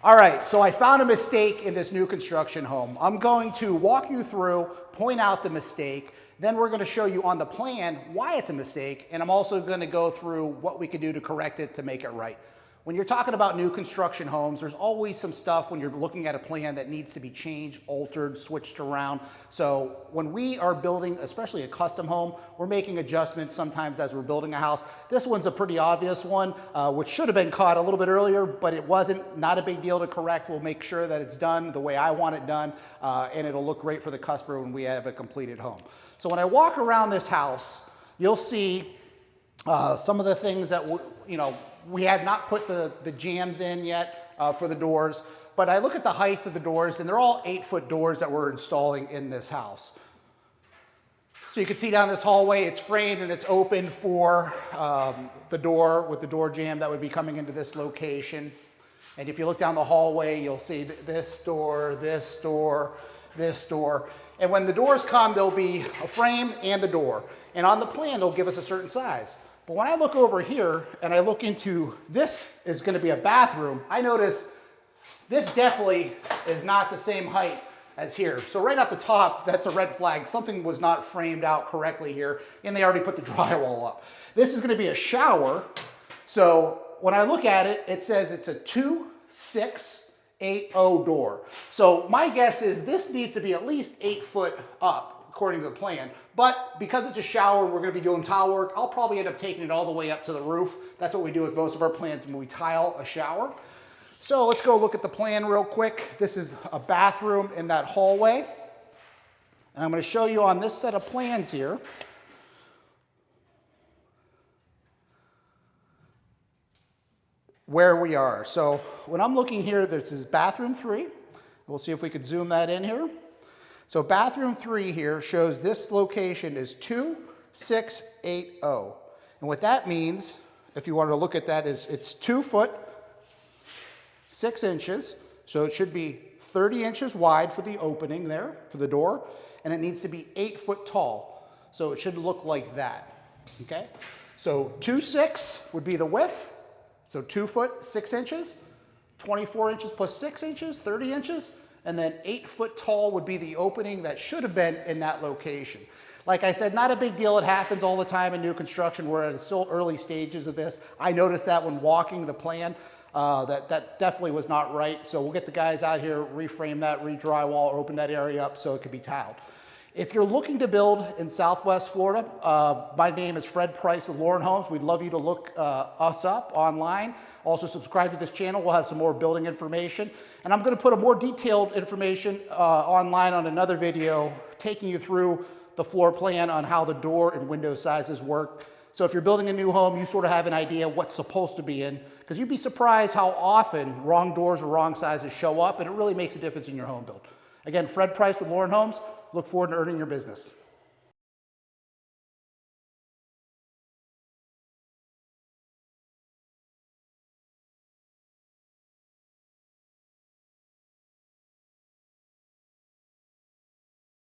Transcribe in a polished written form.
All right, so I found a mistake in this new construction home. I'm going to walk you through, point out the mistake, then we're going to show you on the plan why it's a mistake, and I'm also going to go through what we can do to correct it to make it right. When you're talking about new construction homes, there's always some stuff when you're looking at a plan that needs to be changed, altered, switched around. So when we are building, especially a custom home, we're making adjustments sometimes as we're building a house. This one's a pretty obvious one, which should have been caught a little bit earlier, but it wasn't. Not a big deal to correct. We'll make sure that it's done the way I want it done, and it'll look great for the customer when we have a completed home. So when I walk around this house, you'll see some of the things that we have not put the jambs in yet for the doors, but I look at the height of the doors and they're all 8-foot doors that we're installing in this house. So you can see down this hallway, it's framed and it's open for the door with the door jamb that would be coming into this location. And if you look down the hallway, you'll see this door, this door, this door. And when the doors come, there'll be a frame and the door. And on the plan, they'll give us a certain size. But when I look over here and I look into this is going to be a bathroom, I notice this definitely is not the same height as here. So right off the top, that's a red flag. Something was not framed out correctly here, and they already put the drywall up. This is going to be a shower. So when I look at it, it says it's a 2680 door. So my guess is this needs to be at least 8 foot up, according to the plan. But because it's a shower, we're going to be doing tile work. I'll probably end up taking it all the way up to the roof. That's what we do with most of our plans when we tile a shower. So let's go look at the plan real quick. This is a bathroom in that hallway. And I'm going to show you on this set of plans here where we are. So when I'm looking here, this is bathroom 3. We'll see if we could zoom that in here. So bathroom 3 here shows this location is 2680. And what that means, if you wanted to look at that, is it's 2 foot, 6 inches. So it should be 30 inches wide for the opening there, for the door. And it needs to be 8 foot tall. So it should look like that, okay? So 26 would be the width. So 2 foot, 6 inches, 24 inches plus 6 inches, 30 inches. And then 8 foot tall would be the opening that should have been in that location. Like I said, not a big deal. It happens all the time in new construction. We're at still early stages of this. I noticed that when walking the plan, that definitely was not right. So we'll get the guys out here, reframe that, re-drywall, open that area up so it could be tiled. If you're looking to build in Southwest Florida, my name is Fred Price with Lauren Homes. We'd love you to look us up online. Also subscribe to this channel. We'll have some more building information. And I'm going to put a more detailed information online on another video taking you through the floor plan on how the door and window sizes work. So if you're building a new home, you sort of have an idea what's supposed to be in, because you'd be surprised how often wrong doors or wrong sizes show up, and it really makes a difference in your home build. Again, Fred Price with Lauren Homes. Look forward to earning your business.